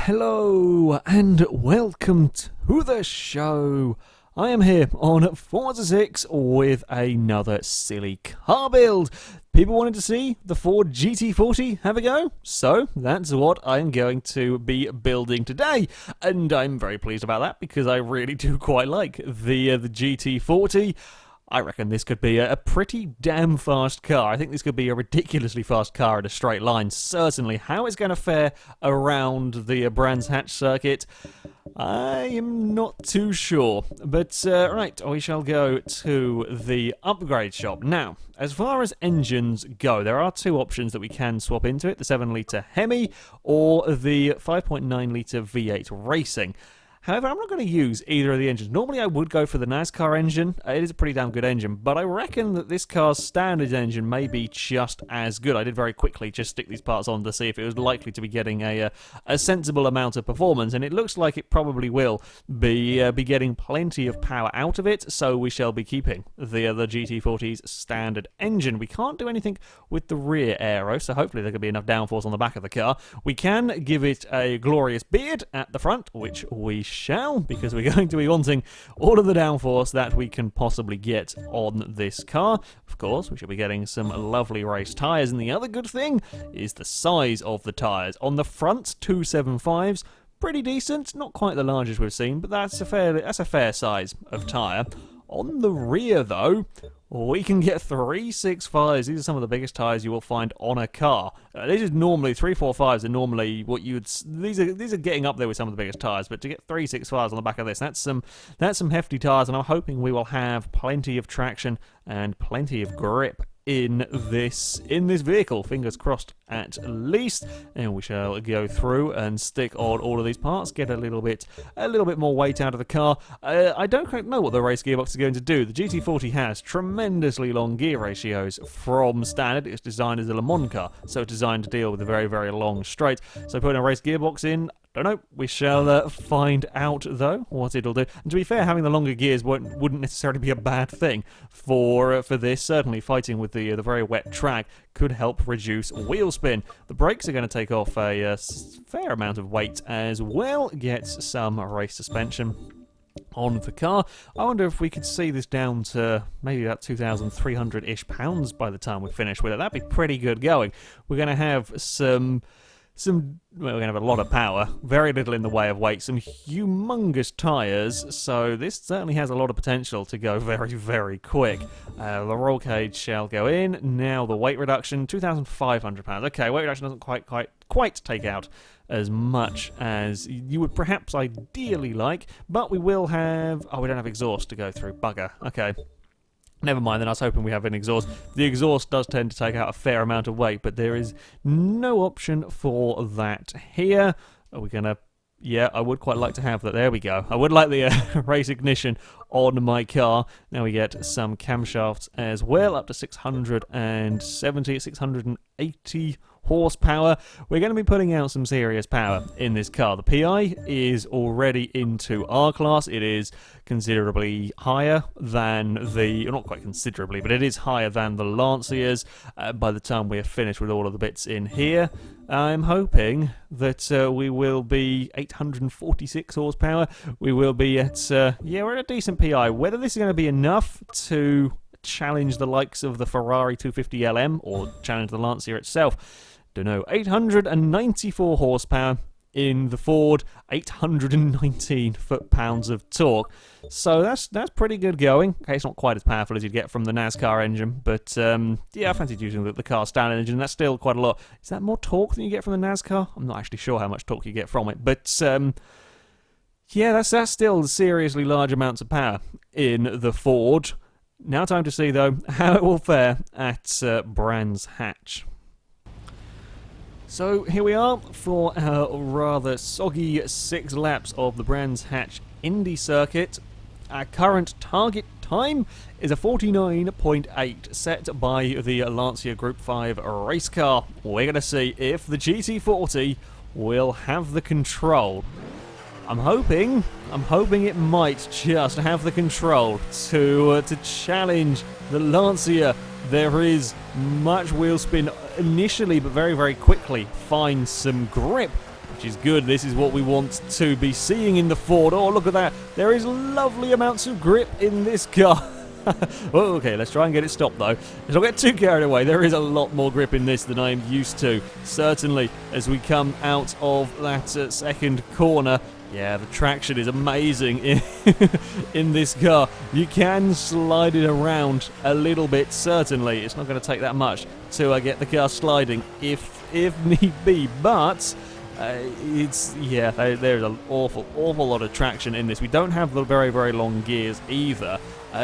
Hello and welcome to the show. I am here on Forza 6 with another silly car build. People wanted to see the Ford GT40 have a go, so that's what I'm going to be building today. And I'm very pleased about that because I really do quite like the GT40. I reckon this could be a pretty damn fast car. I think this could be a ridiculously fast car in a straight line. Certainly. How it's going to fare around the Brands Hatch circuit, I am not too sure. But, right, we shall go to the upgrade shop. Now, as far as engines go, there are two options that we can swap into it. The 7-litre Hemi or the 5.9-litre V8 Racing. However, I'm not going to use either of the engines. Normally I would go for the NASCAR engine. It is a pretty damn good engine, but I reckon that this car's standard engine may be just as good. I did very quickly just stick these parts on to see if it was likely to be getting a sensible amount of performance, and it looks like it probably will be getting plenty of power out of it, so we shall be keeping the GT40's standard engine. We can't do anything with the rear aero, so hopefully there could be enough downforce on the back of the car. We can give it a glorious beard at the front, which we shall, because we're going to be wanting all of the downforce that we can possibly get on this car. Of course, we should be getting some lovely race tyres, and the other good thing is the size of the tyres. On the front, 275s, pretty decent, not quite the largest we've seen, but that's a fair size of tyre. On the rear, though, we can get 365s. These are some of the biggest tyres you will find on a car. This is normally 345s are normally what you would. These are getting up there with some of the biggest tyres, but to get 365s on the back of this, that's some hefty tyres, and I'm hoping we will have plenty of traction and plenty of grip in this vehicle. Fingers crossed, at least. And we shall go through and stick on all of these parts, get a little bit more weight out of the car. I don't quite know what the race gearbox is going to do. The GT40 has tremendously long gear ratios from standard. It's designed as a Le Mans car, so it's designed to deal with the very, very long straight. So putting a race gearbox in, don't know. We shall find out, though, what it'll do. And to be fair, having the longer gears wouldn't necessarily be a bad thing for this. Certainly, fighting with the very wet track could help reduce wheel spin. The brakes are going to take off a fair amount of weight as well. Get some race suspension on the car. I wonder if we could see this down to maybe about 2,300-ish pounds by the time we finish with it. That'd be pretty good going. We're going to have we're going to have a lot of power, very little in the way of weight, some humongous tyres, so this certainly has a lot of potential to go very, very quick. The roll cage shall go in. Now the weight reduction, 2,500 pounds. Okay, weight reduction doesn't quite take out as much as you would perhaps ideally like, but we will have... Oh, we don't have exhaust to go through. Bugger. Okay. Never mind, then I was hoping we have an exhaust. The exhaust does tend to take out a fair amount of weight, but there is no option for that here. Are we going to... Yeah, I would quite like to have that. There we go. I would like the race ignition on my car. Now we get some camshafts as well, up to 670, 680 horsepower. We're going to be putting out some serious power in this car. The PI is already into R class. It is considerably higher than the... Not quite considerably, but it is higher than the Lancias by the time we're finished with all of the bits in here. I'm hoping that we will be 846 horsepower. We will be at... yeah, we're at a decent PI. Whether this is going to be enough to challenge the likes of the Ferrari 250 LM or challenge the Lancia itself, don't know. 894 horsepower in the Ford, 819 foot-pounds of torque. So that's pretty good going. Okay, it's not quite as powerful as you'd get from the NASCAR engine, but yeah, I fancied using the car standard engine. That's still quite a lot. Is that more torque than you get from the NASCAR? I'm not actually sure how much torque you get from it, but yeah, that's still seriously large amounts of power in the Ford. Now time to see, though, how it will fare at Brands Hatch. So here we are for our rather soggy 6 laps of the Brands Hatch Indy circuit. Our current target time is a 49.8 set by the Lancia Group 5 race car. We're going to see if the GT40 will have the control. I'm hoping it might just have the control to challenge the Lancia. There is much wheel spin initially, but very, very quickly finds some grip. which is good. This is what we want to be seeing in the Ford. Oh, look at that. There is lovely amounts of grip in this car. Oh, okay, let's try and get it stopped, though. Let's not get too carried away. There is a lot more grip in this than I am used to. Certainly, as we come out of that second corner. Yeah, the traction is amazing in this car. You can slide it around a little bit, certainly. It's not going to take that much to get the car sliding if need be, but there's an awful lot of traction in this. We don't have the very, very long gears either,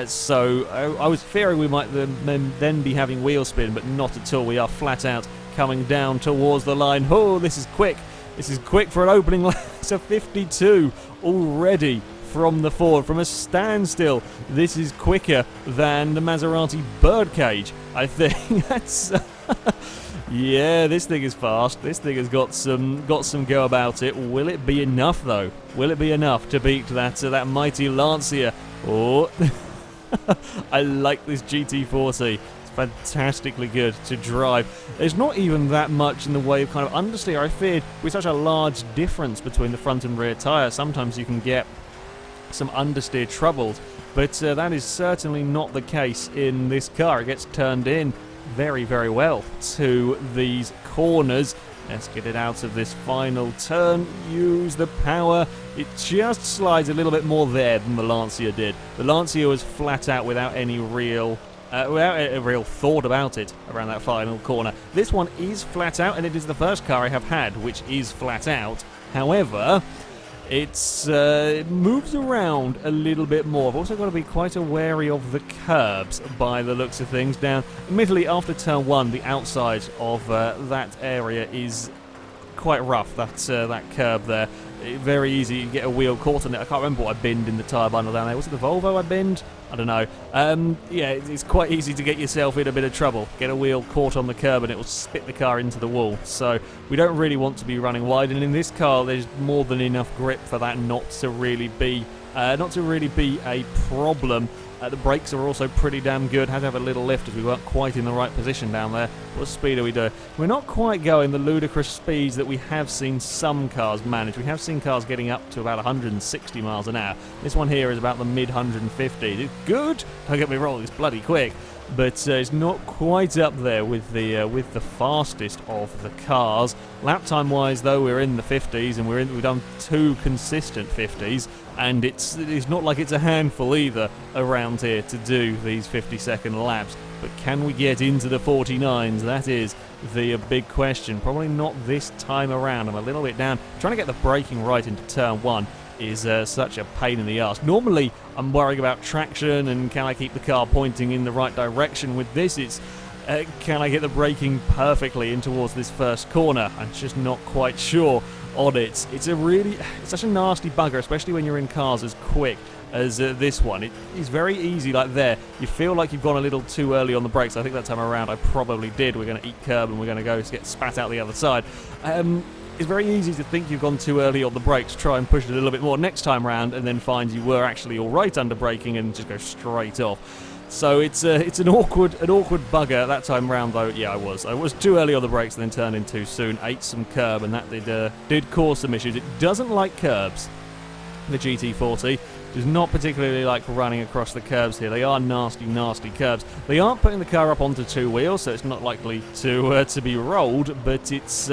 so I was fearing we might then be having wheel spin, but not at all. We are flat out coming down towards the line. Oh, this is quick. This is quick for an opening lap. It's a 52 already from the Ford, from a standstill. This is quicker than the Maserati birdcage, I think. That's yeah, this thing is fast. This thing has got some go about it. Will it be enough, though? Will it be enough to beat that mighty Lancia? Oh, I like this GT40. Fantastically good to drive. There's not even that much in the way of kind of understeer. I feared with such a large difference between the front and rear tyre, sometimes you can get some understeer troubles, but that is certainly not the case in this car. It gets turned in very, very well to these corners. Let's get it out of this final turn. Use the power. It just slides a little bit more there than the Lancia did. The Lancia was flat out without any real without a real thought about it around that final corner. This one is flat out, and it is the first car I have had which is flat out. However, it moves around a little bit more. I've also got to be quite wary of the curbs by the looks of things. Down, admittedly, after turn one, the outside of that area is quite rough. That curb there. Very easy to get a wheel caught on it. I can't remember what I binned in the tyre bundle down there. Was it the Volvo I binned? I don't know. Yeah, it's quite easy to get yourself in a bit of trouble. Get a wheel caught on the curb and it will spit the car into the wall. So we don't really want to be running wide. And in this car, there's more than enough grip for that not to really be a problem. The brakes are also pretty damn good. Had to have a little lift as we weren't quite in the right position down there. What speed are we doing? We're not quite going the ludicrous speeds that we have seen some cars manage. We have seen cars getting up to about 160 miles an hour. This one here is about the mid 150s. It's good. Don't get me wrong, it's bloody quick. But it's not quite up there with the fastest of the cars. Lap time wise, though, we're in the 50s, and we've done 2 consistent 50s, and it's not like it's a handful either around here to do these 50-second laps. But can we get into the 49s? That is the big question. Probably not this time around. I'm a little bit down. Trying to get the braking right into turn one is such a pain in the ass. Normally, I'm worrying about traction and can I keep the car pointing in the right direction. With this, it's can I get the braking perfectly in towards this first corner? I'm just not quite sure on it. It's such a nasty bugger, especially when you're in cars as quick as this one. It is very easy like there. You feel like you've gone a little too early on the brakes. I think that time around I probably did. We're going to eat curb and we're going to go get spat out the other side. It's very easy to think you've gone too early on the brakes, try and push it a little bit more next time round, and then find you were actually all right under braking and just go straight off. So it's an awkward bugger that time round, though. Yeah, I was too early on the brakes and then turned in too soon. Ate some curb, and that did cause some issues. It doesn't like curbs. The GT40 does not particularly like running across the curbs here. They are nasty, nasty curbs. They aren't putting the car up onto 2 wheels, so it's not likely to be rolled. But it's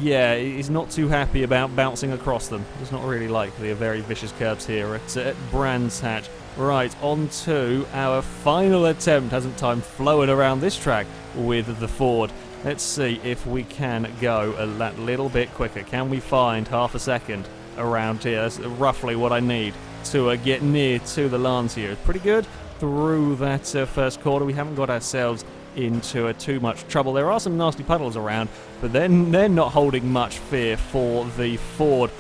yeah, he's not too happy about bouncing across them. Does not really like the very vicious curbs here at Brands Hatch. Right, on to our final attempt. Hasn't time flown around this track with the Ford. Let's see if we can go that little bit quicker. Can we find half a second around here? That's roughly what I need to get near to the Lancia. It's pretty good through that first corner. We haven't got ourselves into too much trouble. There are some nasty puddles around, but then they're not holding much fear for the Ford.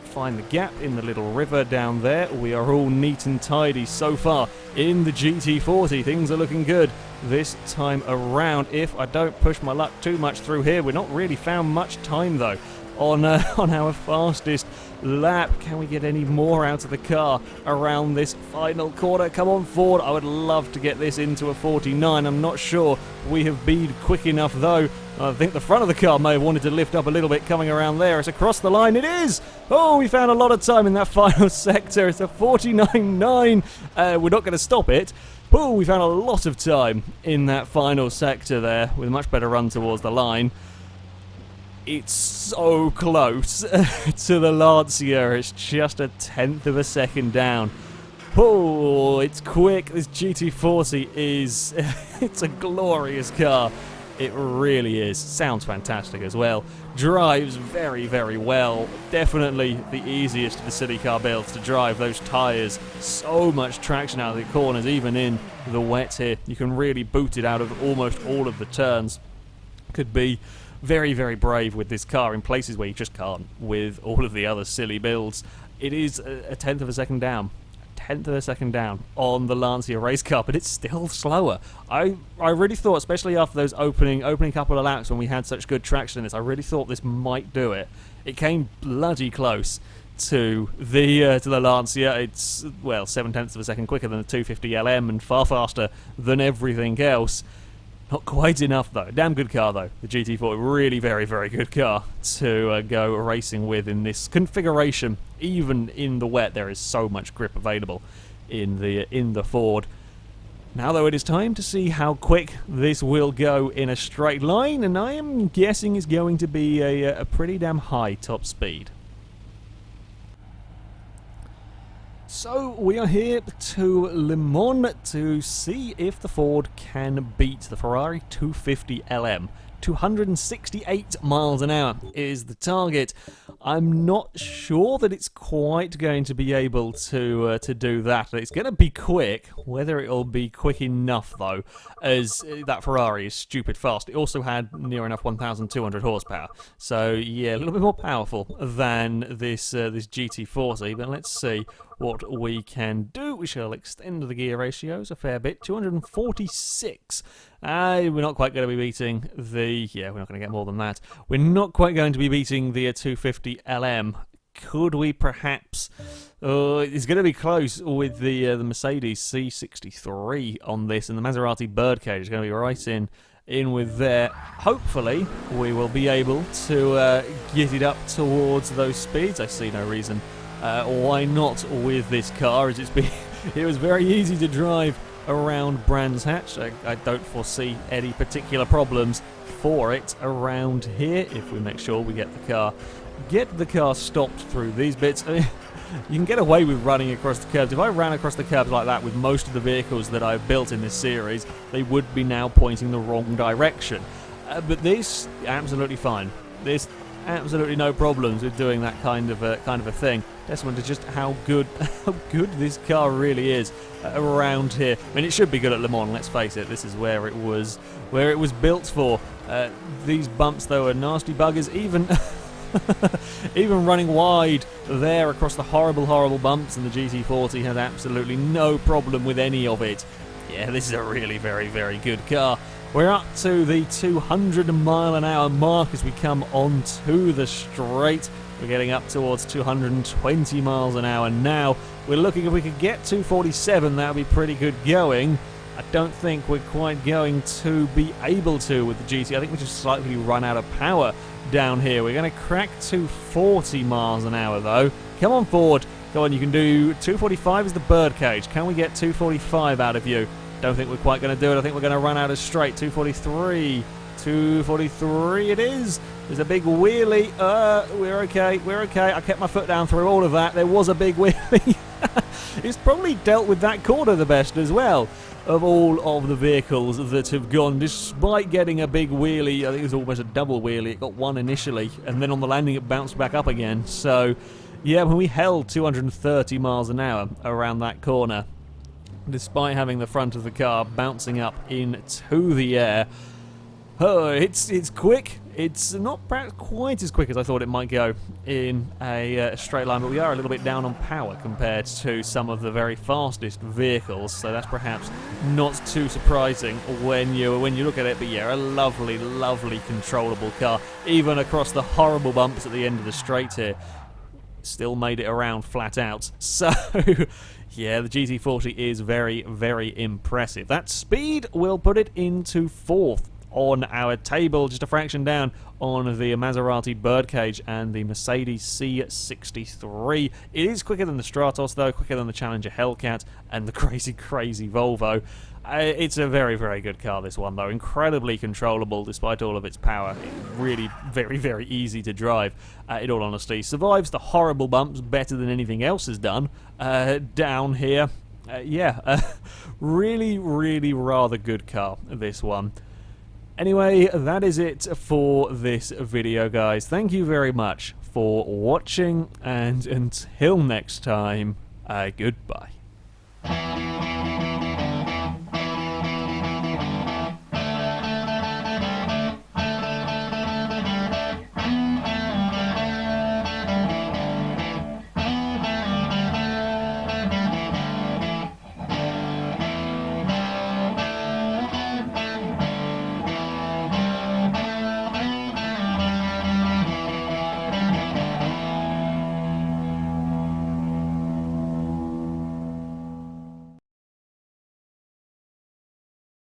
Find the gap in the little river down there. We are all neat and tidy so far in the GT40. Things are looking good this time around. If I don't push my luck too much through here, we're not really found much time though on our fastest lap. Can we get any more out of the car around this final corner? Come on, Ford. I would love to get this into a 49. I'm not sure we have been quick enough, though. I think the front of the car may have wanted to lift up a little bit coming around there. It's across the line. It is! Oh, we found a lot of time in that final sector. It's a 49.9. We're not going to stop it. Oh, we found a lot of time in that final sector there with a much better run towards the line. It's so close to the Lancia. It's just a tenth of a second down. Oh, it's quick. This GT40 is... it's a glorious car. It really is. Sounds fantastic as well. Drives very, very well. Definitely the easiest of the city car builds to drive. Those tyres, so much traction out of the corners, even in the wet here. You can really boot it out of almost all of the turns. Could be very, very brave with this car in places where you just can't with all of the other silly builds. It is a tenth of a second down. Tenth of a second down on the Lancia race car, but it's still slower. I really thought, especially after those opening couple of laps when we had such good traction in this, I really thought this might do it. It came bloody close to the Lancia. It's, well, 7/10 of a second quicker than the 250 LM and far faster than everything else. Not quite enough, though. Damn good car, though. The GT40, really very, very good car to go racing with in this configuration. Even in the wet, there is so much grip available in the Ford. Now, though, it is time to see how quick this will go in a straight line, and I am guessing it's going to be a pretty damn high top speed. So we are here to Le Mans to see if the Ford can beat the Ferrari 250 LM. 268 miles an hour is the target. I'm not sure that it's quite going to be able to do that. It's going to be quick. Whether it'll be quick enough, though, as that Ferrari is stupid fast. It also had near enough 1,200 horsepower. So, yeah, a little bit more powerful than this GT40. But let's see what we can do. We shall extend the gear ratios a fair bit. 246. We're not quite going to be beating the... Yeah, we're not going to get more than that. We're not quite going to be beating the 250 LM. Could we perhaps... it's going to be close with the Mercedes C63 on this, and the Maserati Birdcage is going to be right in with there. Hopefully, we will be able to get it up towards those speeds. I see no reason why not with this car, as it was very easy to drive around Brands Hatch. I don't foresee any particular problems for it around here if we make sure we get the car stopped through these bits. I mean, you can get away with running across the curbs. If I ran across the curbs like that with most of the vehicles that I've built in this series, they would be now pointing the wrong direction. But this, absolutely fine. This, absolutely no problems with doing that kind of a thing. Testament to just how good this car really is around here. I mean, it should be good at Le Mans. Let's face it. This is where it was built for. These bumps, though, are nasty buggers. Even running wide there across the horrible bumps, and the GT40 has absolutely no problem with any of it. Yeah, this is a really very, very good car. We're up to the 200 mile an hour mark as we come onto the straight. We're getting up towards 220 miles an hour now. We're looking, if we could get 247, that would be pretty good going. I don't think we're quite going to be able to with the GT. I think we just slightly run out of power down here. We're going to crack 240 miles an hour, though. Come on, Ford. Go on, you can do 245 is the birdcage. Can we get 245 out of you? Don't think we're quite going to do it. I think we're going to run out of straight. 243. 243 it is. There's a big wheelie. We're okay. I kept my foot down through all of that. There was a big wheelie. It's probably dealt with that corner the best as well of all of the vehicles that have gone, despite getting a big wheelie. I think it was almost a double wheelie. It got one initially, and then on the landing it bounced back up again. So, yeah, when we held 230 miles an hour around that corner, despite having the front of the car bouncing up into the air. Oh, it's quick. It's not perhaps quite as quick as I thought it might go in a straight line, but we are a little bit down on power compared to some of the very fastest vehicles, so that's perhaps not too surprising when you look at it. But yeah, a lovely, lovely controllable car, even across the horrible bumps at the end of the straight here. still made it around flat out. So, yeah, the GT40 is very, very impressive. That speed will put it into 4th on our table, just a fraction down on the Maserati Birdcage and the Mercedes C63. It is quicker than the Stratos, though, quicker than the Challenger Hellcat and the crazy, crazy Volvo. It's a very, very good car, this one, though. Incredibly controllable despite all of its power. Really very, very easy to drive, in all honesty. Survives the horrible bumps better than anything else has done down here. Really, really rather good car, this one. Anyway, that is it for this video, guys. Thank you very much for watching, and until next time, goodbye.